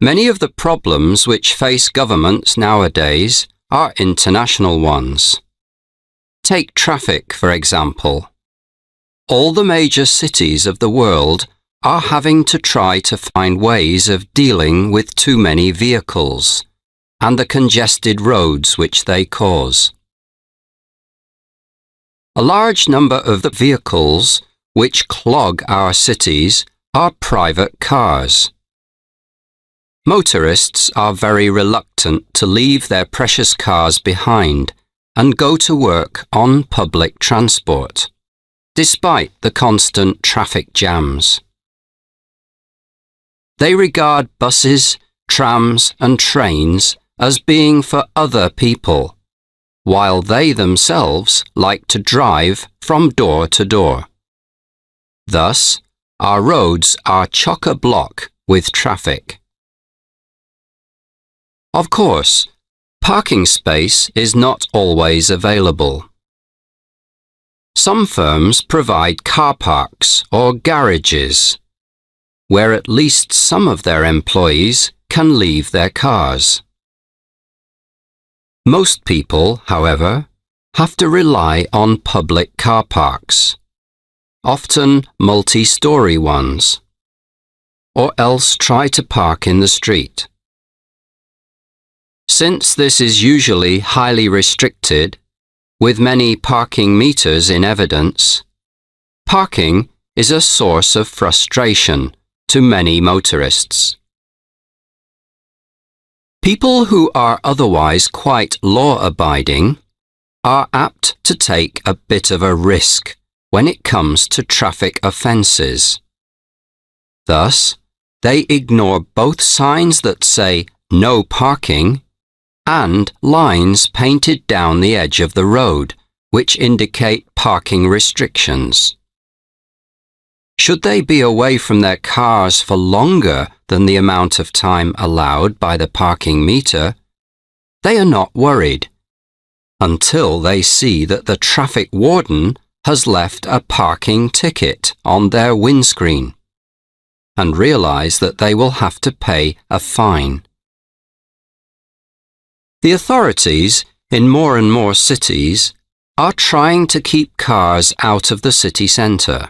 Many of the problems which face governments nowadays are international ones. Take traffic, for example. All the major cities of the world are having to try to find ways of dealing with too many vehicles and the congested roads which they cause. A large number of the vehicles which clog our cities are private cars. Motorists are very reluctant to leave their precious cars behind and go to work on public transport, despite the constant traffic jams. They regard buses, trams and trains as being for other people, while they themselves like to drive from door to door. Thus, our roads are chock-a-block with traffic. Of course, parking space is not always available. Some firms provide car parks or garages, where at least some of their employees can leave their cars. Most people, however, have to rely on public car parks, often multi-story ones, or else try to park in the street. Since this is usually highly restricted, with many parking meters in evidence, parking is a source of frustration to many motorists. People who are otherwise quite law-abiding are apt to take a bit of a risk when it comes to traffic offences. Thus, they ignore both signs that say "no parking" and lines painted down the edge of the road, which indicate parking restrictions. Should they be away from their cars for longer than the amount of time allowed by the parking meter, they are not worried, until they see that the traffic warden has left a parking ticket on their windscreen, and realize that they will have to pay a fine. The authorities in more and more cities are trying to keep cars out of the city centre.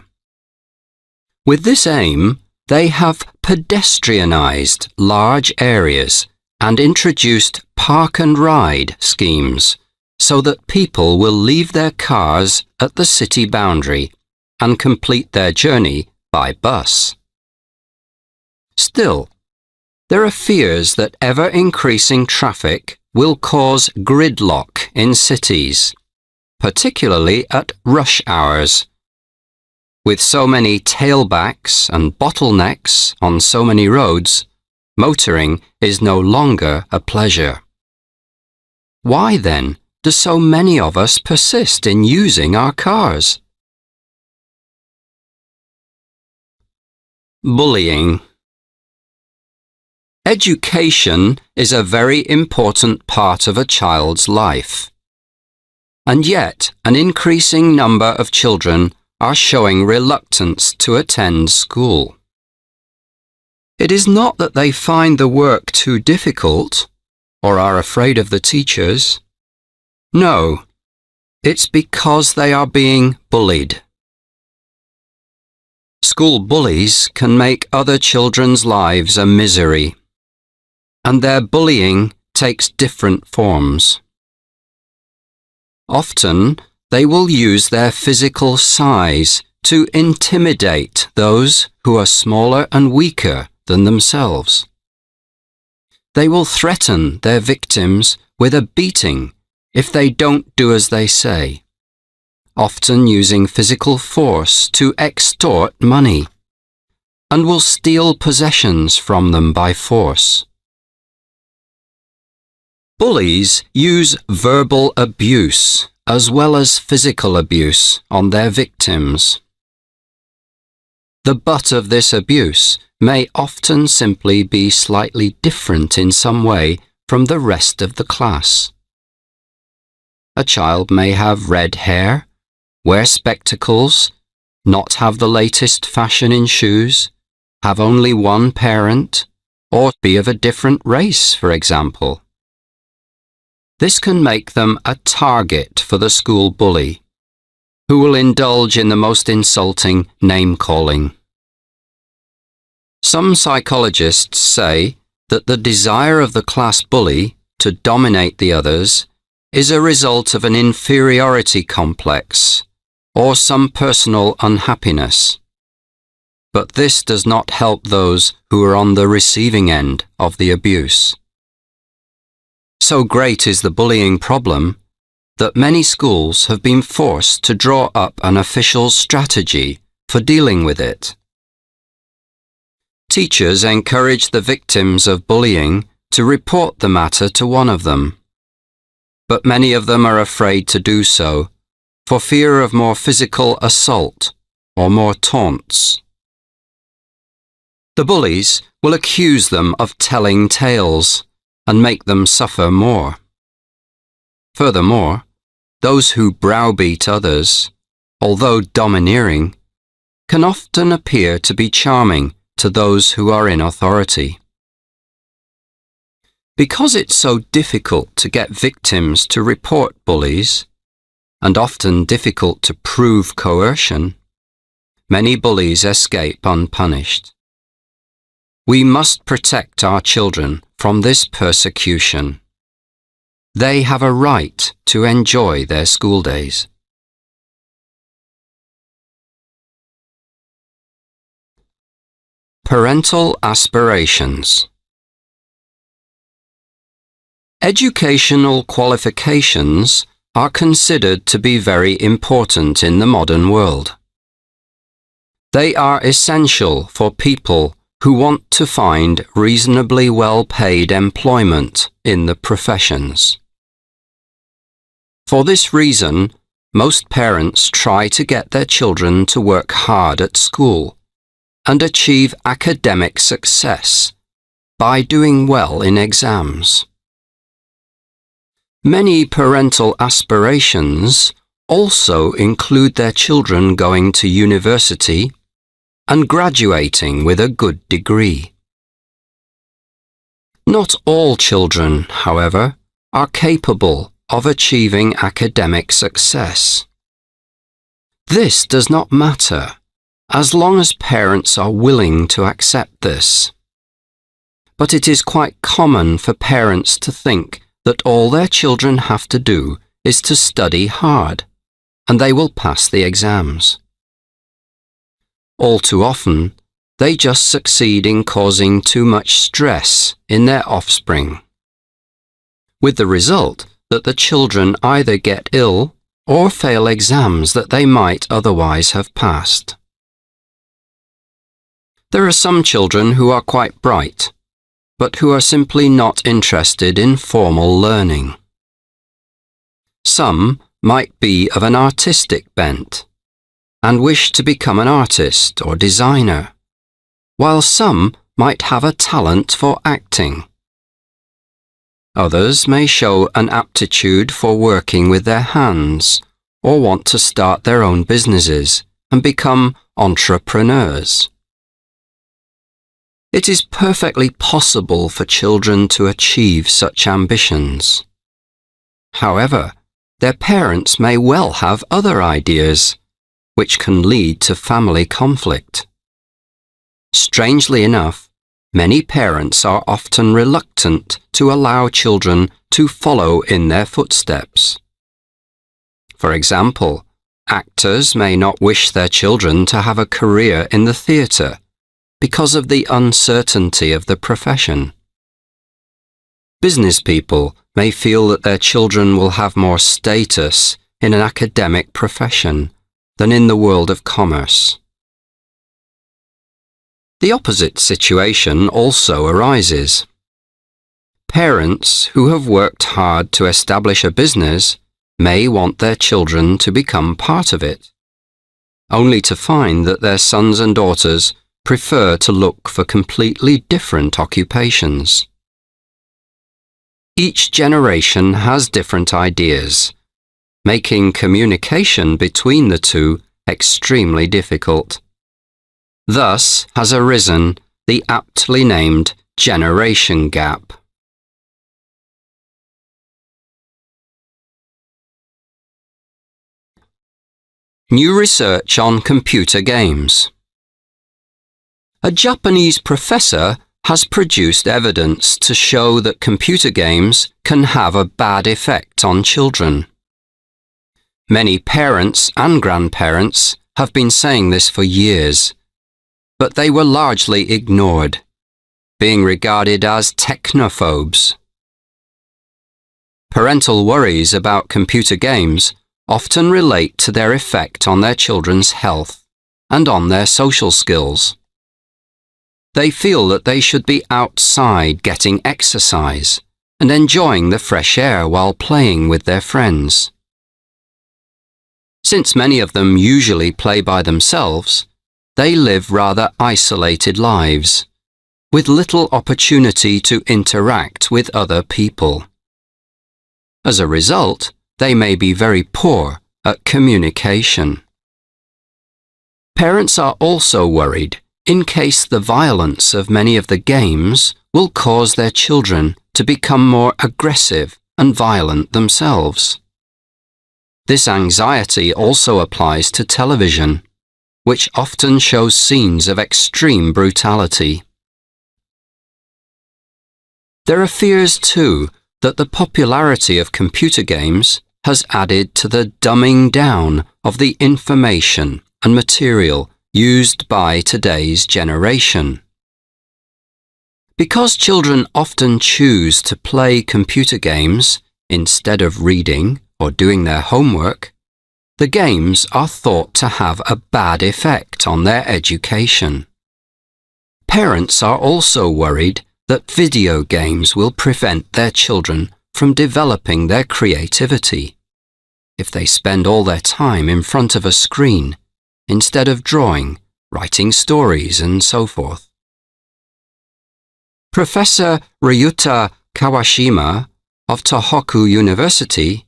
With this aim, they have pedestrianised large areas and introduced park and ride schemes so that people will leave their cars at the city boundary and complete their journey by bus. Still, there are fears that ever-increasing traffic will cause gridlock in cities, particularly at rush hours. With so many tailbacks and bottlenecks on so many roads, motoring is no longer a pleasure. Why then do so many of us persist in using our cars? Bullying. Education is a very important part of a child's life, and yet an increasing number of children are showing reluctance to attend school. It is not that they find the work too difficult or are afraid of the teachers. No, it's because they are being bullied. School bullies can make other children's lives a misery, and their bullying takes different forms. Often, they will use their physical size to intimidate those who are smaller and weaker than themselves. They will threaten their victims with a beating if they don't do as they say, often using physical force to extort money, and will steal possessions from them by force. Bullies use verbal abuse as well as physical abuse on their victims. The butt of this abuse may often simply be slightly different in some way from the rest of the class. A child may have red hair, wear spectacles, not have the latest fashion in shoes, have only one parent, or be of a different race, for example. This can make them a target for the school bully, who will indulge in the most insulting name-calling. Some psychologists say that the desire of the class bully to dominate the others is a result of an inferiority complex or some personal unhappiness. But this does not help those who are on the receiving end of the abuse. So great is the bullying problem that many schools have been forced to draw up an official strategy for dealing with it. Teachers encourage the victims of bullying to report the matter to one of them, but many of them are afraid to do so for fear of more physical assault or more taunts. The bullies will accuse them of telling tales and make them suffer more. Furthermore, those who browbeat others, although domineering, can often appear to be charming to those who are in authority. Because it's so difficult to get victims to report bullies, and often difficult to prove coercion, many bullies escape unpunished. We must protect our children from this persecution. They have a right to enjoy their school days. Parental aspirations. Educational qualifications are considered to be very important in the modern world. They are essential for people who want to find reasonably well-paid employment in the professions. For this reason, most parents try to get their children to work hard at school and achieve academic success by doing well in exams. Many parental aspirations also include their children going to university and graduating with a good degree. Not all children, however, are capable of achieving academic success. This does not matter, as long as parents are willing to accept this. But it is quite common for parents to think that all their children have to do is to study hard, and they will pass the exams. All too often, they just succeed in causing too much stress in their offspring, with the result that the children either get ill or fail exams that they might otherwise have passed. There are some children who are quite bright, but who are simply not interested in formal learning. Some might be of an artistic bent and wish to become an artist or designer, while some might have a talent for acting. Others may show an aptitude for working with their hands or want to start their own businesses and become entrepreneurs. It is perfectly possible for children to achieve such ambitions. However, their parents may well have other ideas, which can lead to family conflict. Strangely enough, many parents are often reluctant to allow children to follow in their footsteps. For example, actors may not wish their children to have a career in the theatre because of the uncertainty of the profession. Business people may feel that their children will have more status in an academic profession than in the world of commerce. The opposite situation also arises. Parents who have worked hard to establish a business may want their children to become part of it, only to find that their sons and daughters prefer to look for completely different occupations. Each generation has different ideas, making communication between the two extremely difficult. Thus has arisen the aptly named Generation gap. New research on computer games. A Japanese professor has produced evidence to show that computer games can have a bad effect on children. Many parents and grandparents have been saying this for years, but they were largely ignored, being regarded as technophobes. Parental worries about computer games often relate to their effect on their children's health and on their social skills. They feel that they should be outside getting exercise and enjoying the fresh air while playing with their friends. Since many of them usually play by themselves, they live rather isolated lives, with little opportunity to interact with other people. As a result, they may be very poor at communication. Parents are also worried in case the violence of many of the games will cause their children to become more aggressive and violent themselves. This anxiety also applies to television, which often shows scenes of extreme brutality. There are fears, too, that the popularity of computer games has added to the dumbing down of the information and material used by today's generation. Because children often choose to play computer games instead of reading or doing their homework, the games are thought to have a bad effect on their education. Parents are also worried that video games will prevent their children from developing their creativity if they spend all their time in front of a screen instead of drawing, writing stories, and so forth. Professor Ryuta Kawashima of Tohoku University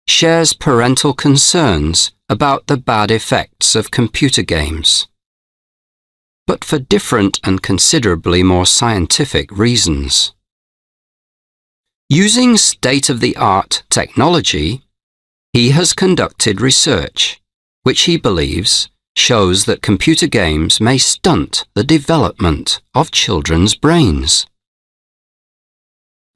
shares parental concerns about the bad effects of computer games, but for different and considerably more scientific reasons. Using state-of-the-art technology, he has conducted research which he believes shows that computer games may stunt the development of children's brains.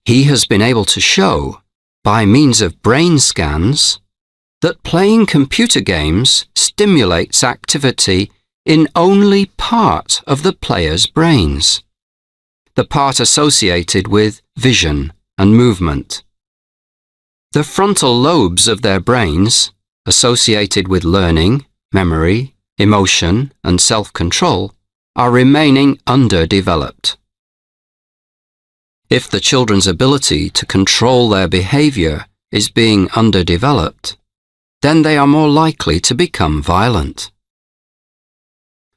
He has been able to show, by means of brain scans, that playing computer games stimulates activity in only part of the player's brains, the part associated with vision and movement. The frontal lobes of their brains, associated with learning, memory, emotion, and self-control, are remaining underdeveloped. If the children's ability to control their behavior is being underdeveloped, then they are more likely to become violent.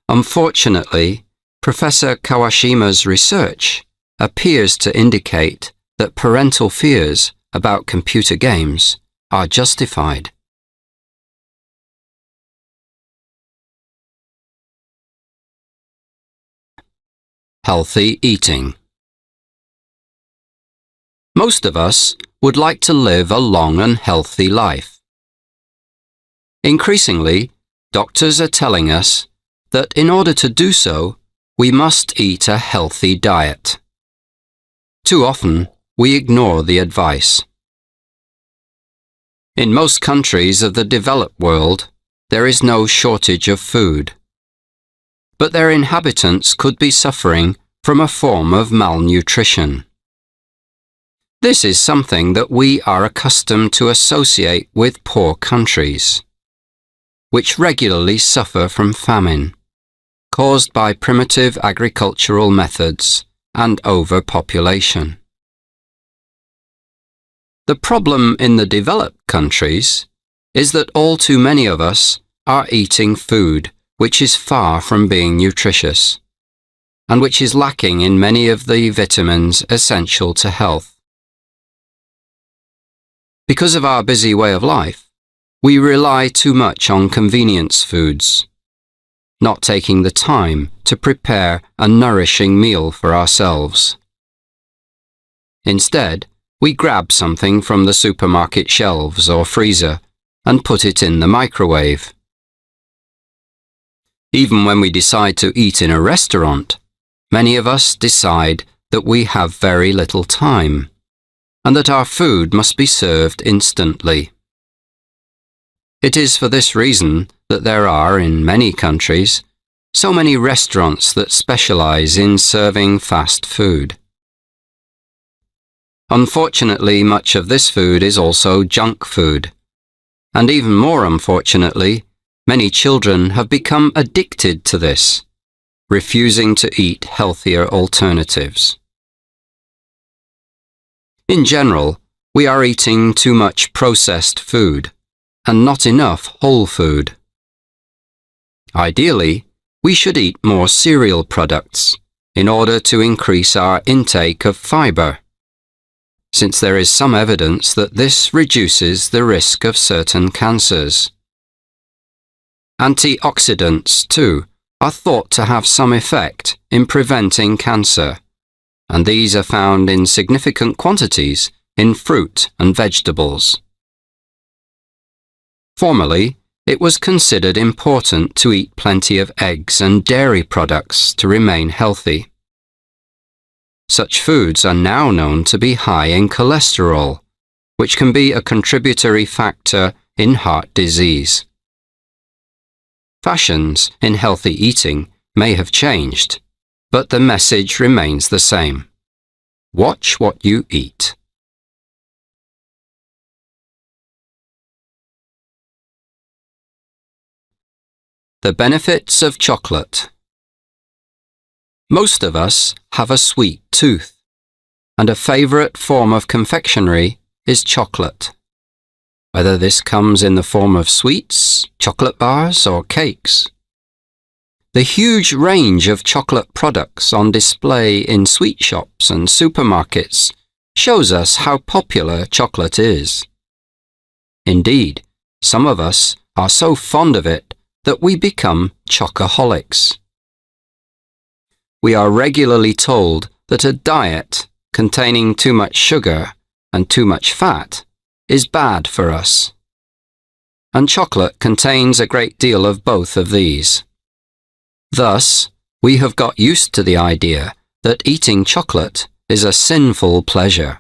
Unfortunately, Professor Kawashima's research appears to indicate that parental fears about computer games are justified. Healthy eating. Most of us would like to live a long and healthy life. Increasingly, doctors are telling us that in order to do so, we must eat a healthy diet. Too often, we ignore the advice. In most countries of the developed world, there is no shortage of food, but their inhabitants could be suffering from a form of malnutrition. This is something that we are accustomed to associate with poor countries, which regularly suffer from famine, caused by primitive agricultural methods and overpopulation. The problem in the developed countries is that all too many of us are eating food which is far from being nutritious, and which is lacking in many of the vitamins essential to health. Because of our busy way of life, we rely too much on convenience foods, not taking the time to prepare a nourishing meal for ourselves. Instead, we grab something from the supermarket shelves or freezer and put it in the microwave. Even when we decide to eat in a restaurant, many of us decide that we have very little time and that our food must be served instantly. It is for this reason that there are, in many countries, so many restaurants that specialize in serving fast food. Unfortunately, much of this food is also junk food. And even more unfortunately, many children have become addicted to this, refusing to eat healthier alternatives. In general, we are eating too much processed food and not enough whole food. Ideally, we should eat more cereal products in order to increase our intake of fiber, since there is some evidence that this reduces the risk of certain cancers. Antioxidants, too, are thought to have some effect in preventing cancer, and these are found in significant quantities in fruit and vegetables. Formerly, it was considered important to eat plenty of eggs and dairy products to remain healthy. Such foods are now known to be high in cholesterol, which can be a contributory factor in heart disease. Fashions in healthy eating may have changed, but the message remains the same. Watch what you eat. The benefits of chocolate. Most of us have a sweet tooth, and a favorite form of confectionery is chocolate. Whether this comes in the form of sweets, chocolate bars, or cakes. The huge range of chocolate products on display in sweet shops and supermarkets shows us how popular chocolate is. Indeed, some of us are so fond of it that we become chocoholics. We are regularly told that a diet containing too much sugar and too much fat is bad for us. And chocolate contains a great deal of both of these. Thus, we have got used to the idea that eating chocolate is a sinful pleasure.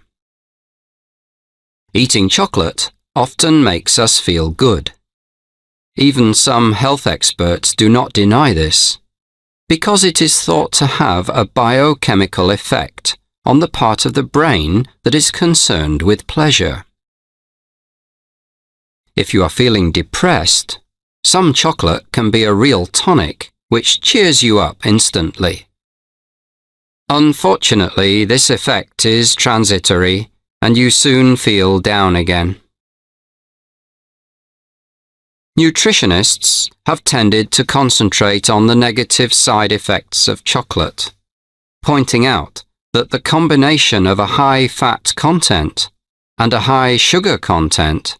Eating chocolate often makes us feel good. Even some health experts do not deny this, because it is thought to have a biochemical effect on the part of the brain that is concerned with pleasure. If you are feeling depressed, some chocolate can be a real tonic which cheers you up instantly. Unfortunately, this effect is transitory and you soon feel down again. Nutritionists have tended to concentrate on the negative side effects of chocolate, pointing out that the combination of a high fat content and a high sugar content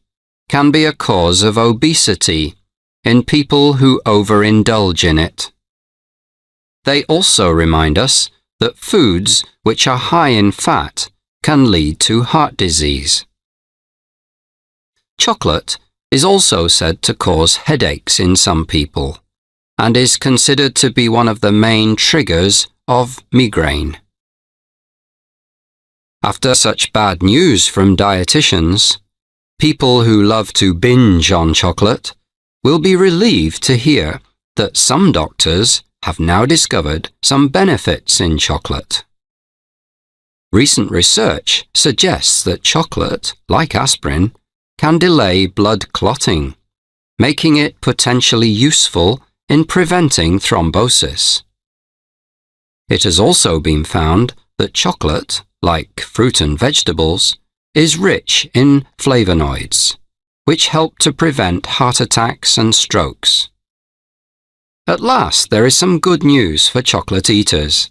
can be a cause of obesity in people who overindulge in it. They also remind us that foods which are high in fat can lead to heart disease. Chocolate is also said to cause headaches in some people and is considered to be one of the main triggers of migraine. After such bad news from dietitians, people who love to binge on chocolate will be relieved to hear that some doctors have now discovered some benefits in chocolate. Recent research suggests that chocolate, like aspirin, can delay blood clotting, making it potentially useful in preventing thrombosis. It has also been found that chocolate, like fruit and vegetables, is rich in flavonoids, which help to prevent heart attacks and strokes. At last, there is some good news for chocolate eaters.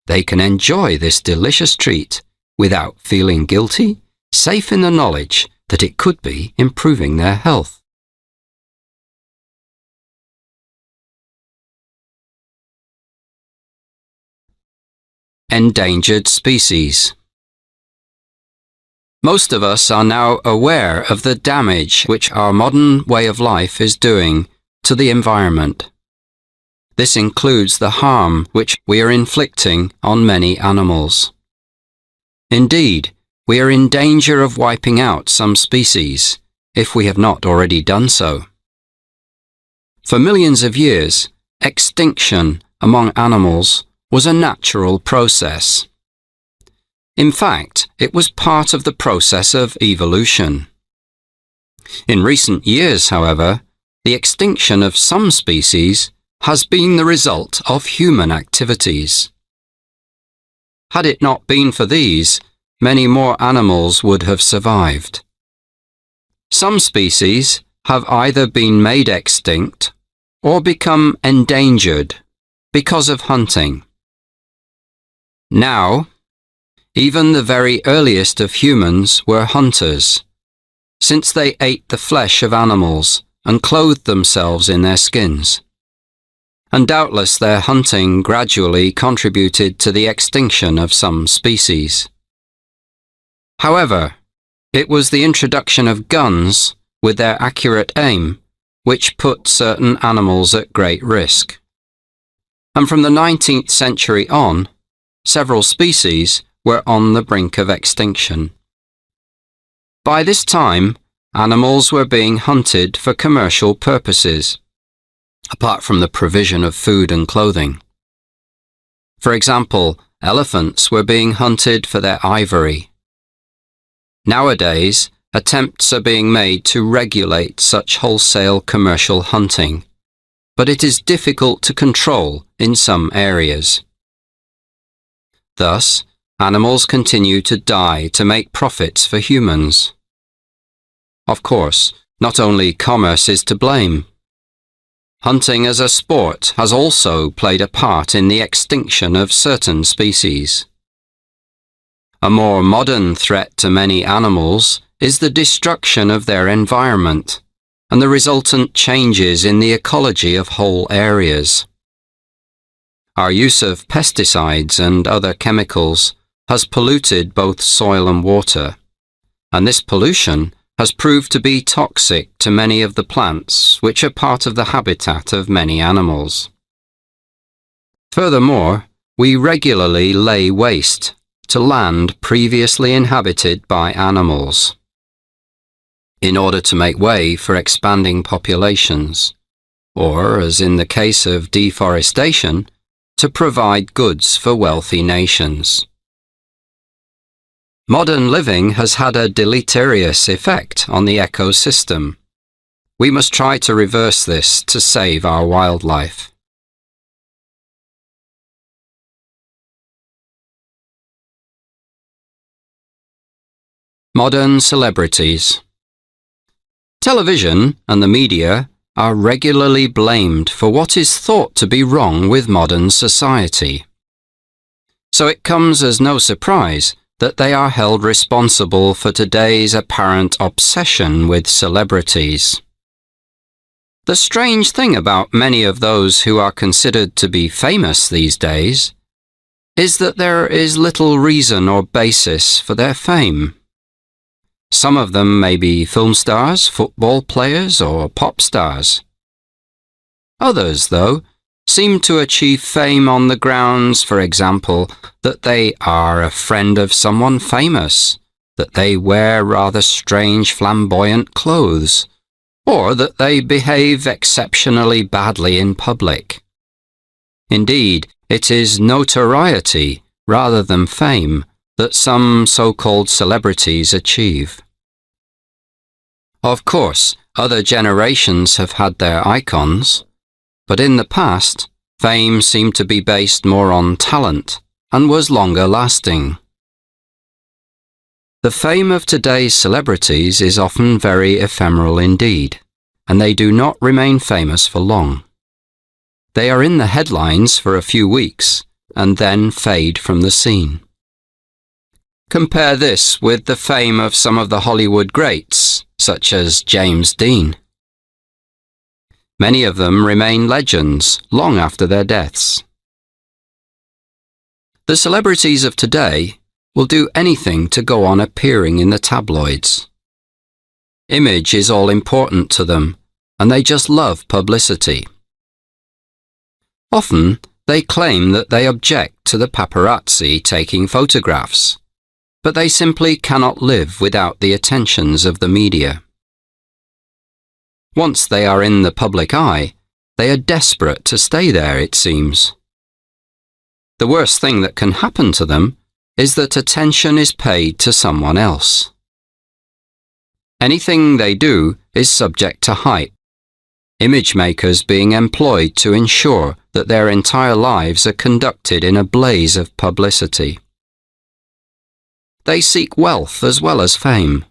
They can enjoy this delicious treat without feeling guilty, safe in the knowledge that it could be improving their health. Endangered species. Most of us are now aware of the damage which our modern way of life is doing to the environment. This includes the harm which we are inflicting on many animals. Indeed, we are in danger of wiping out some species, if we have not already done so. For millions of years, extinction among animals was a natural process. In fact, it was part of the process of evolution. In recent years, however, the extinction of some species has been the result of human activities. Had it not been for these, many more animals would have survived. Some species have either been made extinct or become endangered because of hunting. Now, even the very earliest of humans were hunters, since they ate the flesh of animals and clothed themselves in their skins. And doubtless their hunting gradually contributed to the extinction of some species. However, it was the introduction of guns with their accurate aim which put certain animals at great risk. And from the 19th century on, several species were on the brink of extinction. By this time, animals were being hunted for commercial purposes, apart from the provision of food and clothing. For example, elephants were being hunted for their ivory. Nowadays, attempts are being made to regulate such wholesale commercial hunting, but it is difficult to control in some areas. Thus, animals continue to die to make profits for humans. Of course, not only commerce is to blame. Hunting as a sport has also played a part in the extinction of certain species. A more modern threat to many animals is the destruction of their environment and the resultant changes in the ecology of whole areas. Our use of pesticides and other chemicals has polluted both soil and water, and this pollution has proved to be toxic to many of the plants which are part of the habitat of many animals. Furthermore, we regularly lay waste to land previously inhabited by animals, in order to make way for expanding populations, or, as in the case of deforestation, to provide goods for wealthy nations. Modern living has had a deleterious effect on the ecosystem. We must try to reverse this to save our wildlife. Modern celebrities. Television and the media are regularly blamed for what is thought to be wrong with modern society. So it comes as no surprise that they are held responsible for today's apparent obsession with celebrities. The strange thing about many of those who are considered to be famous these days is that there is little reason or basis for their fame. Some of them may be film stars, football players, or pop stars. Others, though, seem to achieve fame on the grounds, for example, that they are a friend of someone famous, that they wear rather strange flamboyant clothes, or that they behave exceptionally badly in public. Indeed, it is notoriety, rather than fame, that some so-called celebrities achieve. Of course, other generations have had their icons, but in the past, fame seemed to be based more on talent and was longer lasting. The fame of today's celebrities is often very ephemeral indeed, and they do not remain famous for long. They are in the headlines for a few weeks and then fade from the scene. Compare this with the fame of some of the Hollywood greats, such as James Dean. Many of them remain legends long after their deaths. The celebrities of today will do anything to go on appearing in the tabloids. Image is all important to them, and they just love publicity. Often, they claim that they object to the paparazzi taking photographs, but they simply cannot live without the attentions of the media. Once they are in the public eye, they are desperate to stay there, it seems. The worst thing that can happen to them is that attention is paid to someone else. Anything they do is subject to hype, image makers being employed to ensure that their entire lives are conducted in a blaze of publicity. They seek wealth as well as fame,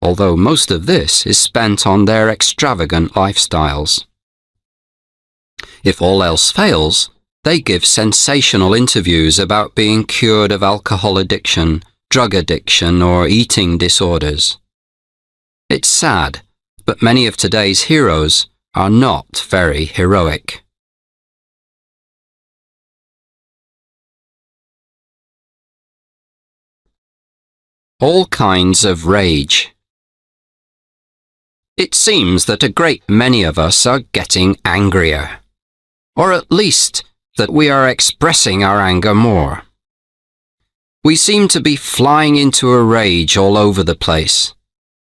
although most of this is spent on their extravagant lifestyles. If all else fails, they give sensational interviews about being cured of alcohol addiction, drug addiction, or eating disorders. It's sad, but many of today's heroes are not very heroic. All kinds of rage. It seems that a great many of us are getting angrier, or at least that we are expressing our anger more. We seem to be flying into a rage all over the place,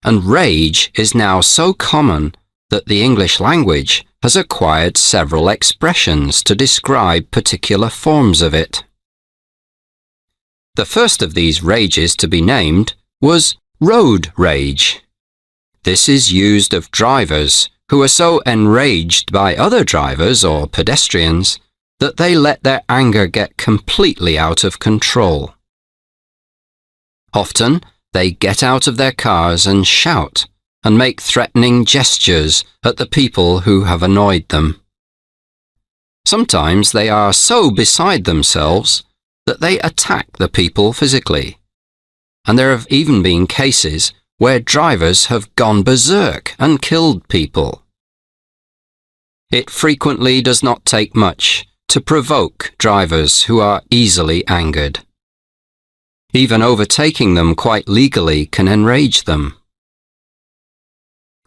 and rage is now so common that the English language has acquired several expressions to describe particular forms of it. The first of these rages to be named was road rage. This is used of drivers who are so enraged by other drivers or pedestrians that they let their anger get completely out of control. Often, they get out of their cars and shout and make threatening gestures at the people who have annoyed them. Sometimes they are so beside themselves that they attack the people physically, and there have even been cases where drivers have gone berserk and killed people. It frequently does not take much to provoke drivers who are easily angered. Even overtaking them quite legally can enrage them.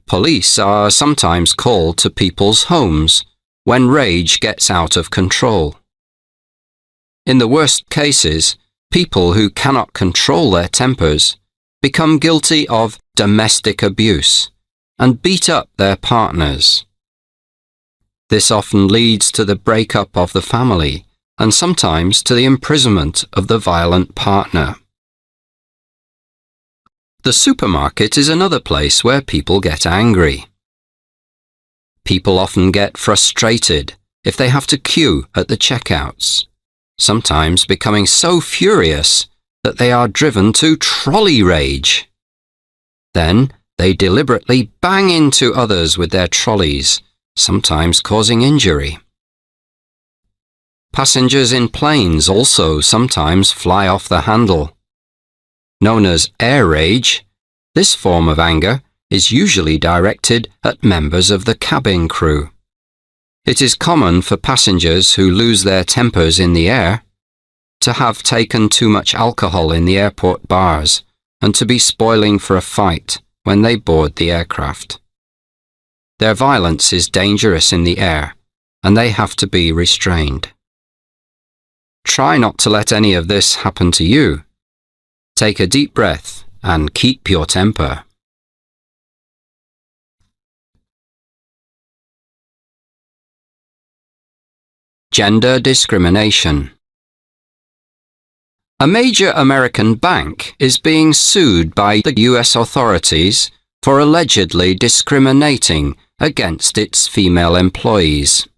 Police are sometimes called to people's homes when rage gets out of control. In the worst cases, people who cannot control their tempers become guilty of domestic abuse and beat up their partners. This often leads to the breakup of the family and sometimes to the imprisonment of the violent partner. The supermarket is another place where people get angry. People often get frustrated if they have to queue at the checkouts, sometimes becoming so furious that they are driven to trolley rage. Then they deliberately bang into others with their trolleys, sometimes causing injury. Passengers in planes also sometimes fly off the handle. Known as air rage, this form of anger is usually directed at members of the cabin crew. It is common for passengers who lose their tempers in the air to have taken too much alcohol in the airport bars and to be spoiling for a fight when they board the aircraft. Their violence is dangerous in the air, and they have to be restrained. Try not to let any of this happen to you. Take a deep breath and keep your temper. Gender discrimination. A major American bank is being sued by the US authorities for allegedly discriminating against its female employees.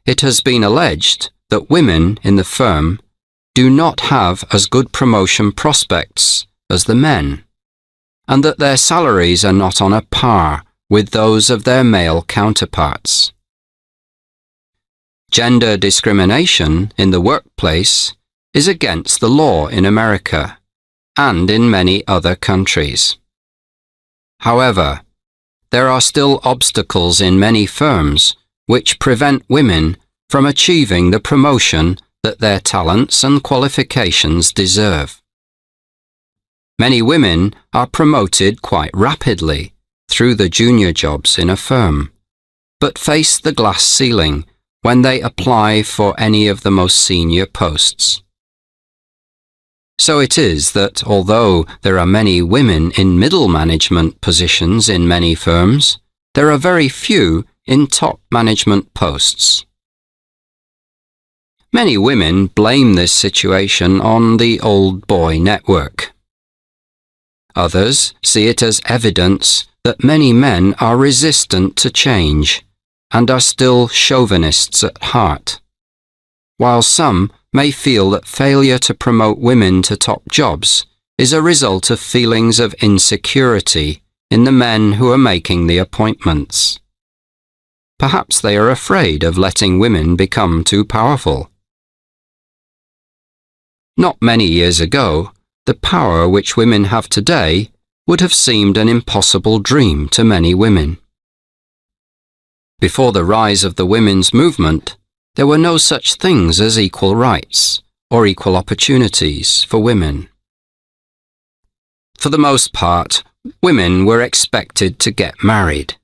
It has been alleged that women in the firm do not have as good promotion prospects as the men, and that their salaries are not on a par with those of their male counterparts. Gender discrimination in the workplace is against the law in America and in many other countries. However, there are still obstacles in many firms which prevent women from achieving the promotion that their talents and qualifications deserve. Many women are promoted quite rapidly through the junior jobs in a firm, but face the glass ceiling when they apply for any of the most senior posts. So it is that although there are many women in middle management positions in many firms, there are very few in top management posts. Many women blame this situation on the old boy network. Others see it as evidence that many men are resistant to change and are still chauvinists at heart, while some may feel that failure to promote women to top jobs is a result of feelings of insecurity in the men who are making the appointments. Perhaps they are afraid of letting women become too powerful. Not many years ago, the power which women have today would have seemed an impossible dream to many women. Before the rise of the women's movement, there were no such things as equal rights or equal opportunities for women. For the most part, women were expected to get married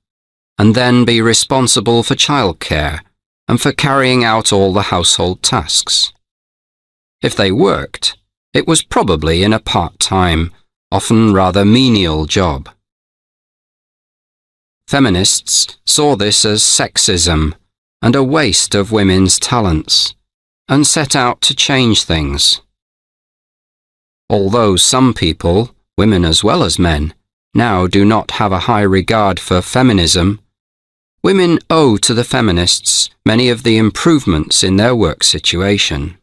and then be responsible for childcare and for carrying out all the household tasks. If they worked, it was probably in a part-time, often rather menial job. Feminists saw this as sexism and a waste of women's talents, and set out to change things. Although some people, women as well as men, now do not have a high regard for feminism, women owe to the feminists many of the improvements in their work situation.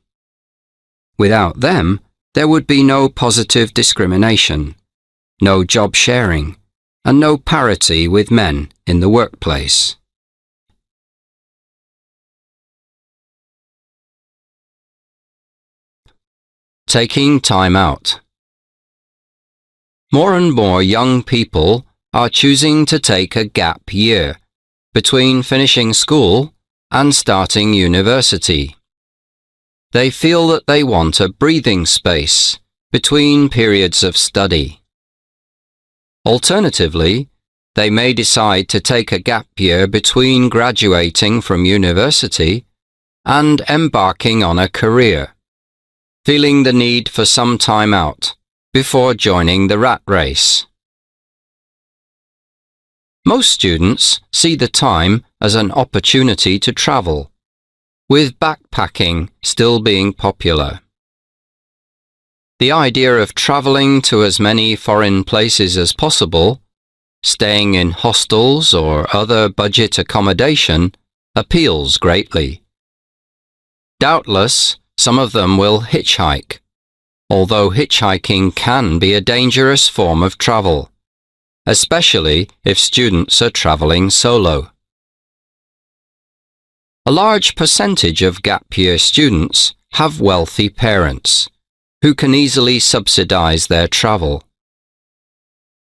Without them, there would be no positive discrimination, no job sharing, and no parity with men in the workplace. Taking time out. More and more young people are choosing to take a gap year between finishing school and starting university. They feel that they want a breathing space between periods of study. Alternatively, they may decide to take a gap year between graduating from university and embarking on a career, feeling the need for some time out before joining the rat race. Most students see the time as an opportunity to travel, with backpacking still being popular. The idea of traveling to as many foreign places as possible, staying in hostels or other budget accommodation, appeals greatly. Doubtless, some of them will hitchhike, although hitchhiking can be a dangerous form of travel, especially if students are traveling solo. A large percentage of gap year students have wealthy parents who can easily subsidize their travel.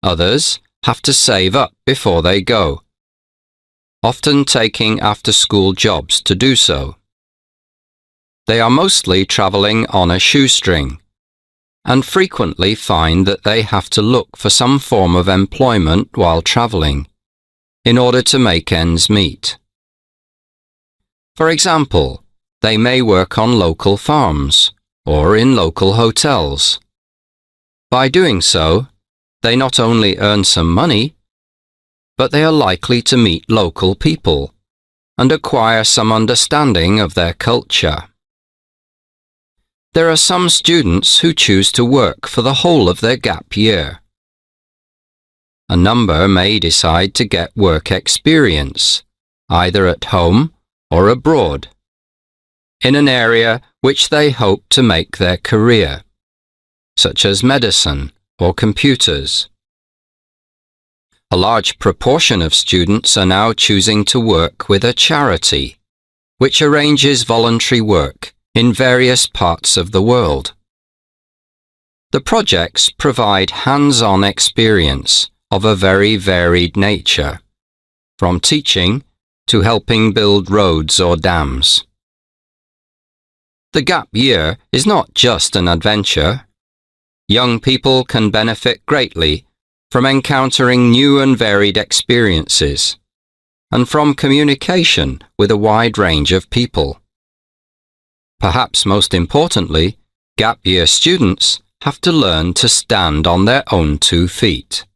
Others have to save up before they go, often taking after-school jobs to do so. They are mostly traveling on a shoestring and frequently find that they have to look for some form of employment while traveling in order to make ends meet. For example, they may work on local farms or in local hotels. By doing so, they not only earn some money, but they are likely to meet local people and acquire some understanding of their culture. There are some students who choose to work for the whole of their gap year. A number may decide to get work experience, either at home or abroad, in an area which they hope to make their career, such as medicine or computers. A large proportion of students are now choosing to work with a charity, which arranges voluntary work in various parts of the world. The projects provide hands-on experience of a very varied nature, from teaching to helping build roads or dams. The gap year is not just an adventure. Young people can benefit greatly from encountering new and varied experiences, and from communication with a wide range of people. Perhaps most importantly, gap year students have to learn to stand on their own 2 feet.